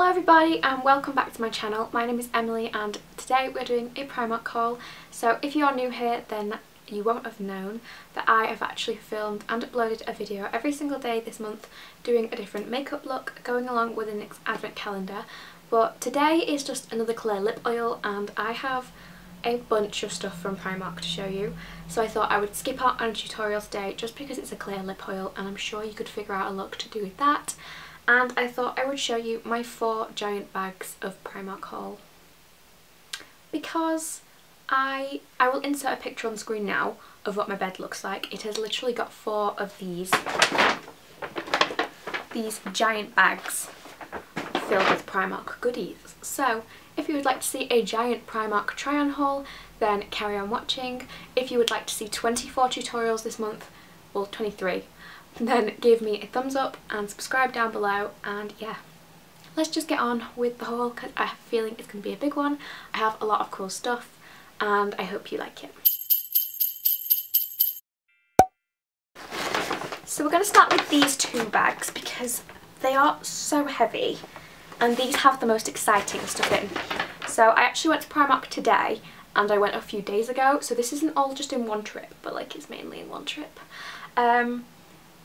Hello everybody and welcome back to my channel. My name is Emily and today we're doing a Primark haul. So if you are new here then you won't have known that I have actually filmed and uploaded a video every single day this month doing a different makeup look going along with the next advent calendar. But today is just another clear lip oil and I have a bunch of stuff from Primark to show you. So I thought I would skip out on a tutorial today just because it's a clear lip oil and I'm sure you could figure out a look to do with that. And I thought I would show you my 4 giant bags of Primark haul because I will insert a picture on the screen now of what my bed looks like. It has literally got 4 of these giant bags filled with Primark goodies. So if you would like to see a giant Primark try on haul then carry on watching. If you would like to see 24 tutorials this month, well 23, then give me a thumbs up and subscribe down below. And yeah, let's just get on with the haul because I have a feeling it's going to be a big one. I have a lot of cool stuff and I hope you like it. So we're going to start with these 2 bags because they are so heavy and these have the most exciting stuff in. So I actually went to Primark today and I went a few days ago, so this isn't all just in one trip, but like it's mainly in one trip.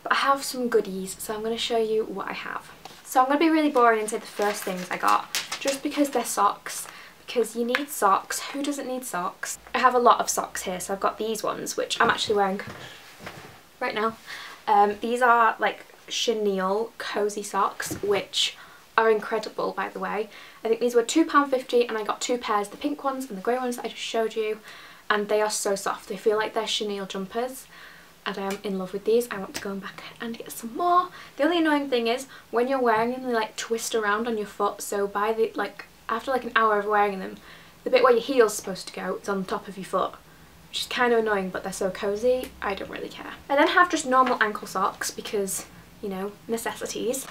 But I have some goodies, so I'm going to show you what I have. So I'm going to be really boring and say the first things I got, just because they're socks, because you need socks. Who doesn't need socks? I have a lot of socks here, so I've got these ones, which I'm actually wearing right now. These are like chenille cozy socks, which are incredible, by the way. I think these were £2.50 and I got 2 pairs, the pink ones and the grey ones that I just showed you, and they are so soft. They feel like they're chenille jumpers. And I am in love with these. I want to go back and get some more. The only annoying thing is when you're wearing them they like twist around on your foot, so by the after like an hour of wearing them, the bit where your heel's supposed to go is on the top of your foot, which is kind of annoying, but they're so cozy I don't really care. I then have just normal ankle socks because, you know, necessities.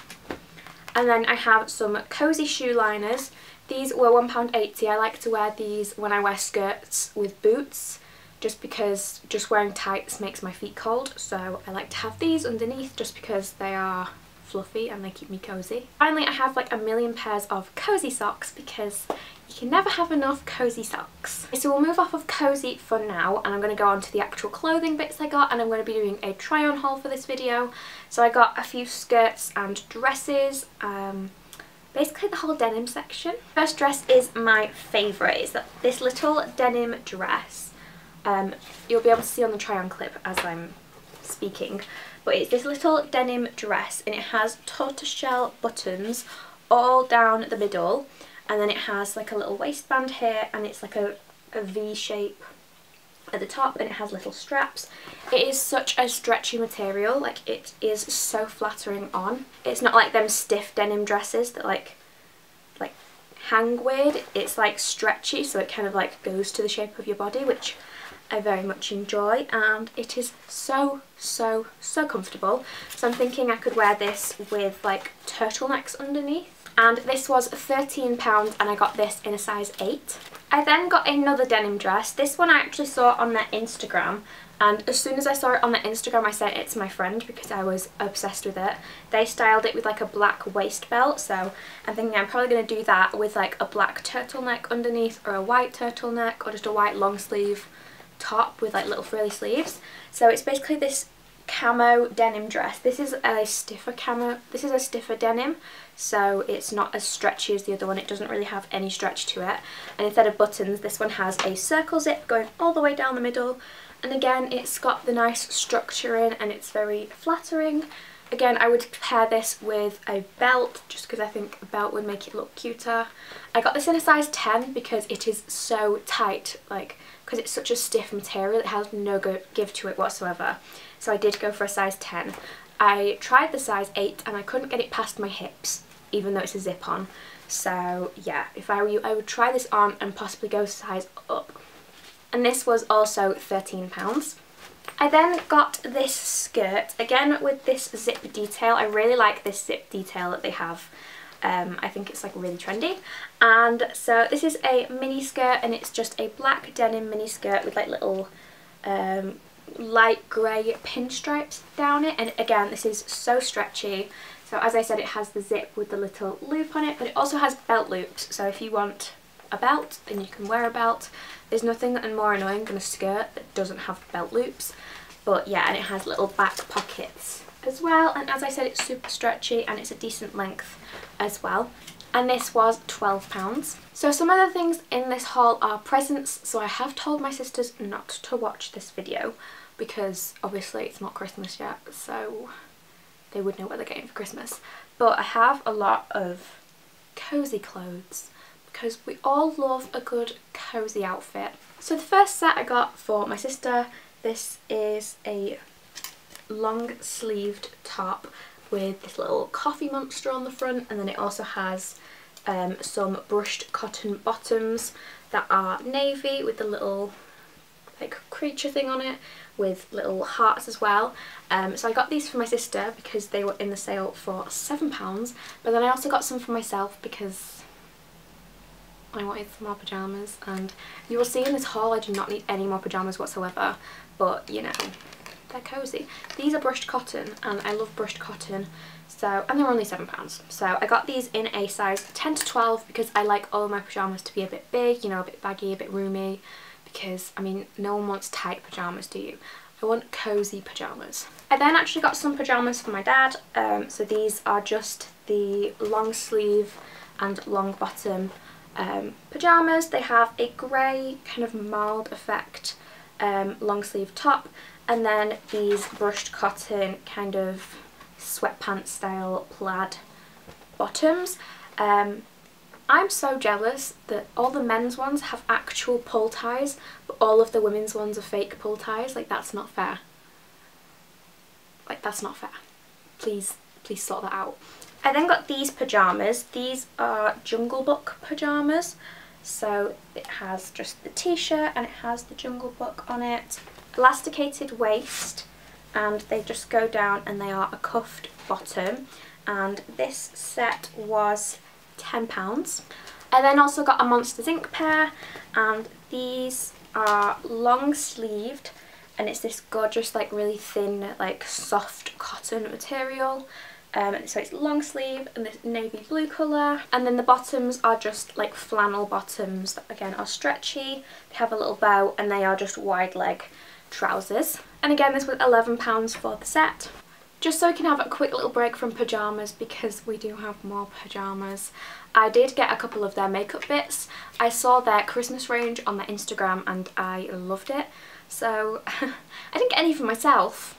And then I have some cozy shoe liners. These were £1.80. I like to wear these when I wear skirts with boots, just because just wearing tights makes my feet cold, so I like to have these underneath just because they are fluffy and they keep me cozy. Finally, I have like a million pairs of cozy socks because you can never have enough cozy socks. So we'll move off of cozy for now and I'm going to go on to the actual clothing bits I got, and I'm going to be doing a try on haul for this video. So I got a few skirts and dresses, basically the whole denim section. First dress is my favourite. It's this little denim dress. You'll be able to see on the try on clip as I'm speaking, but it's this little denim dress and it has tortoiseshell buttons all down the middle, and then it has like a little waistband here and it's like a V shape at the top, and it has little straps. It is such a stretchy material, like it is so flattering on. It's not like them stiff denim dresses that like hang weird. It's like stretchy, so it kind of like goes to the shape of your body, which I very much enjoy, and it is so comfortable. So I'm thinking I could wear this with like turtlenecks underneath. And this was £13 and I got this in a size 8. I then got another denim dress. This one I actually saw on their Instagram, and as soon as I saw it on their Instagram I sent it to my friend because I was obsessed with it. They styled it with like a black waist belt, so I'm thinking I'm probably going to do that with like a black turtleneck underneath, or a white turtleneck, or just a white long sleeve top with like little frilly sleeves. So it's basically this camo denim dress. This is a stiffer camo, this is a stiffer denim, so it's not as stretchy as the other one. It doesn't really have any stretch to it, and instead of buttons this one has a circle zip going all the way down the middle, and again it's got the nice structure in and it's very flattering. Again, I would pair this with a belt just because I think a belt would make it look cuter. I got this in a size 10 because it is so tight, like because it's such a stiff material, it has no give to it whatsoever. So I did go for a size 10. I tried the size 8 and I couldn't get it past my hips, even though it's a zip on. So yeah, if I were you, I would try this on and possibly go size up. And this was also £13. I then got this skirt, again with this zip detail. I really like this zip detail that they have. I think it's like really trendy. And so this is a mini skirt and it's just a black denim mini skirt with like little light grey pinstripes down it, and again this is so stretchy, So as I said, it has the zip with the little loop on it, but it also has belt loops. So if you want a belt, then you can wear a belt. There's nothing more annoying than a skirt that doesn't have belt loops. But yeah, and it has little back pockets as well. And as I said, it's super stretchy and it's a decent length as well. And this was £12. So some of the things in this haul are presents. So I have told my sisters not to watch this video because obviously it's not Christmas yet, so they would know what they're getting for Christmas. But I have a lot of cozy clothes because we all love a good cozy outfit. So the first set I got for my sister, this is a long sleeved top with this little coffee monster on the front, and then it also has some brushed cotton bottoms that are navy with the little like creature thing on it with little hearts as well. So I got these for my sister because they were in the sale for £7, but then I also got some for myself because I wanted some more pyjamas, and you will see in this haul I do not need any more pyjamas whatsoever, but you know, they're cozy. These are brushed cotton and I love brushed cotton, so, and they're only £7. So I got these in a size 10 to 12 because I like all my pyjamas to be a bit big, you know, a bit baggy, a bit roomy, because I mean no one wants tight pyjamas, do you? I want cozy pyjamas. I then actually got some pyjamas for my dad. So these are just the long sleeve and long bottom pyjamas. They have a grey kind of mild effect long sleeve top, and then these brushed cotton kind of sweatpants style plaid bottoms. I'm so jealous that all the men's ones have actual pull ties, but all of the women's ones are fake pull ties. Like, that's not fair. Like, that's not fair. Please sort that out. I then got these pyjamas. These are Jungle Book pyjamas. So it has just the t-shirt and it has the Jungle Book on it. Elasticated waist, and they just go down and they are a cuffed bottom. And this set was £10. I then also got a Monsters Inc pair, and these are long sleeved, and it's this gorgeous like really thin like soft cotton material. So it's long sleeve and this navy blue colour, and then the bottoms are just like flannel bottoms that again are stretchy. They have a little bow and they are just wide leg trousers. And again, this was £11 for the set. Just so we can have a quick little break from pyjamas, because we do have more pyjamas, I did get a couple of their makeup bits. I saw their Christmas range on their Instagram and I loved it. So I didn't get any for myself.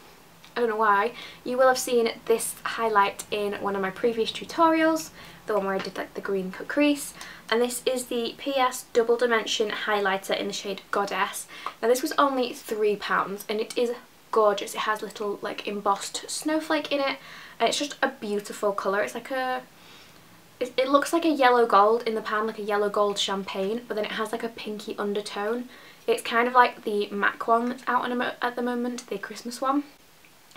I don't know why. You will have seen this highlight in one of my previous tutorials, the one where I did like the green cut crease. And this is the PS Double Dimension highlighter in the shade Goddess. Now this was only £3 and it is gorgeous. It has little like embossed snowflake in it, and it's just a beautiful colour. It's like a, it looks like a yellow gold in the pan, like a yellow gold champagne, but then it has like a pinky undertone. It's kind of like the MAC one that's out at the moment, the Christmas one.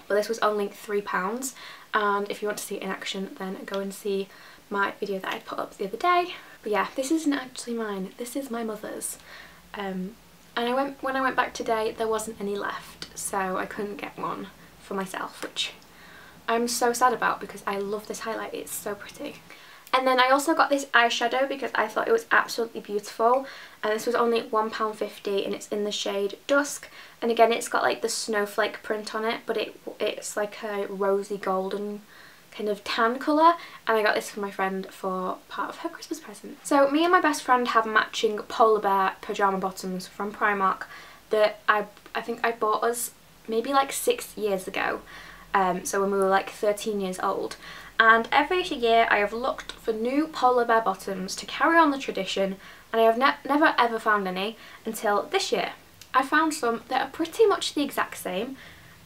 But this was only £3, and if you want to see it in action, then go and see my video that I put up the other day. But yeah, this isn't actually mine, this is my mother's. And when I went back today, there wasn't any left, so I couldn't get one for myself, which I'm so sad about because I love this highlight, it's so pretty. And then I also got this eyeshadow because I thought it was absolutely beautiful, and this was only £1.50 and it's in the shade Dusk. And again, it's got like the snowflake print on it, but it's like a rosy golden kind of tan colour, and I got this for my friend for part of her Christmas present. So me and my best friend have matching polar bear pyjama bottoms from Primark that I think I bought us maybe like 6 years ago, so when we were like 13 years old. And every year I have looked for new polar bear bottoms to carry on the tradition, and I have never ever found any until this year. I found some that are pretty much the exact same.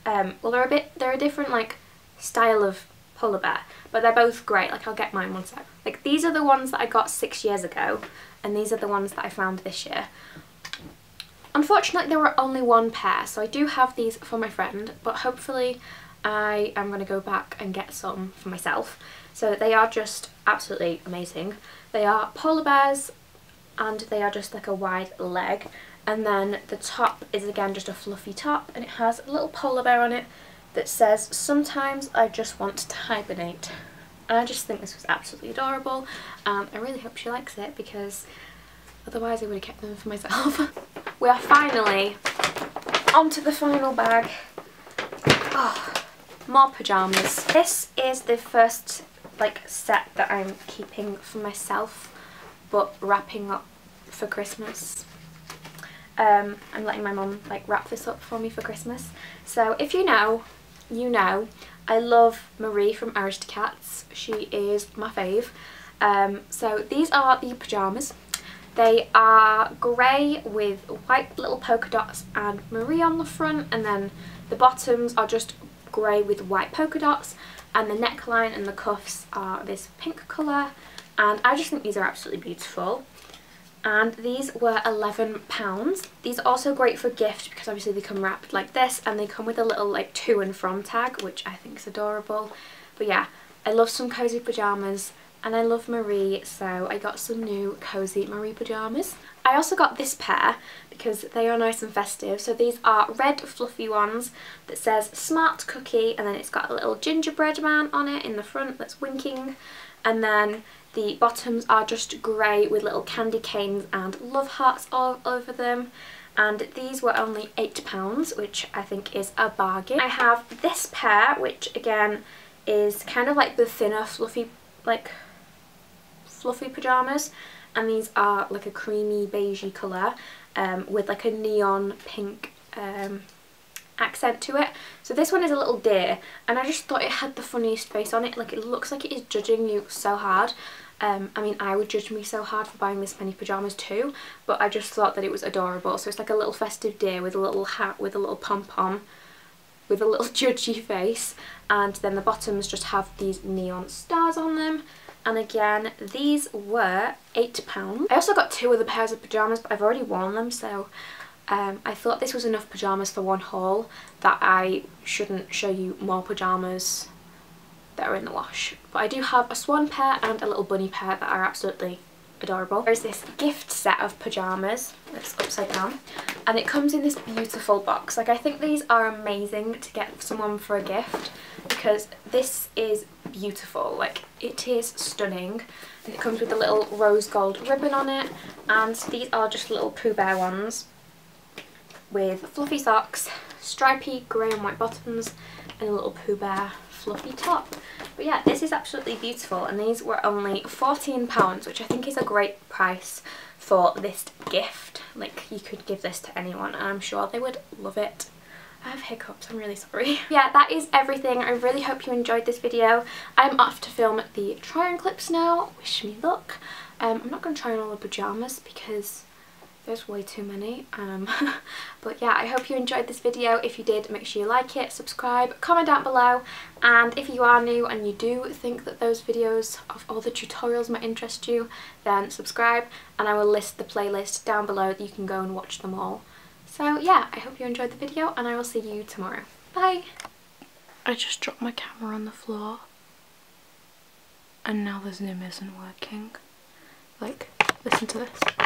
Well, they're a different like style of polar bear, but they're both great. Like, I'll get mine one sec. Like, these are the ones that I got 6 years ago, and these are the ones that I found this year. Unfortunately, there were only one pair, so I do have these for my friend, but hopefully I am going to go back and get some for myself. So they are just absolutely amazing. They are polar bears, and they are just like a wide leg, and then the top is again just a fluffy top, and it has a little polar bear on it that says, "Sometimes I just want to hibernate." and I just think this was absolutely adorable, and I really hope she likes it because otherwise I would have kept them for myself. We are finally onto the final bag. Oh, more pyjamas. This is the first like set that I'm keeping for myself but wrapping up for Christmas. I'm letting my mum like wrap this up for me for Christmas. So if you know, you know, I love Marie from Aristocats. She is my fave. So these are the pyjamas. They are grey with white little polka dots and Marie on the front, and then the bottoms are just grey with white polka dots, and the neckline and the cuffs are this pink colour, and I just think these are absolutely beautiful. And these were £11. These are also great for gift because obviously they come wrapped like this, and they come with a little like to and from tag, which I think is adorable. But yeah, I love some cosy pyjamas and I love Marie, so I got some new cosy Marie pyjamas. I also got this pair because they are nice and festive. So these are red fluffy ones that says Smart Cookie, and then it's got a little gingerbread man on it in the front that's winking, and then the bottoms are just grey with little candy canes and love hearts all over them. And these were only £8, which I think is a bargain. I have this pair, which again is kind of like the thinner fluffy pyjamas, and these are like a creamy beigey colour with like a neon pink accent to it. So this one is a little deer, and I just thought it had the funniest face on it. Like, it looks like it is judging you so hard. I mean, I would judge me so hard for buying this many pyjamas too, but I just thought that it was adorable. So it's like a little festive deer with a little hat with a little pom-pom with a little judgy face, and then the bottoms just have these neon stars on them. And again, these were £8. I also got two other pairs of pyjamas, but I've already worn them, so I thought this was enough pyjamas for one haul, that I shouldn't show you more pyjamas that are in the wash. But I do have a swan pair and a little bunny pair that are absolutely adorable. There's this gift set of pyjamas that's upside down, and it comes in this beautiful box. Like, I think these are amazing to get someone for a gift because this is beautiful. Like, it is stunning, and it comes with a little rose gold ribbon on it, and these are just little Pooh Bear ones with fluffy socks, stripy grey and white bottoms, and a little Pooh Bear fluffy top. But yeah, this is absolutely beautiful, and these were only £14, which I think is a great price for this gift. Like, you could give this to anyone and I'm sure they would love it. I have hiccups, I'm really sorry. Yeah, that is everything. I really hope you enjoyed this video. I'm off to film the try-on clips now. Wish me luck. I'm not going to try on all the pyjamas because there's way too many. But yeah, I hope you enjoyed this video. If you did, make sure you like it, subscribe, comment down below, and if you are new and you do think that those videos of all the tutorials might interest you, then subscribe, and I will list the playlist down below that you can go and watch them all. So yeah, I hope you enjoyed the video, and I will see you tomorrow. Bye! I just dropped my camera on the floor and now the zoom isn't working. Like, listen to this.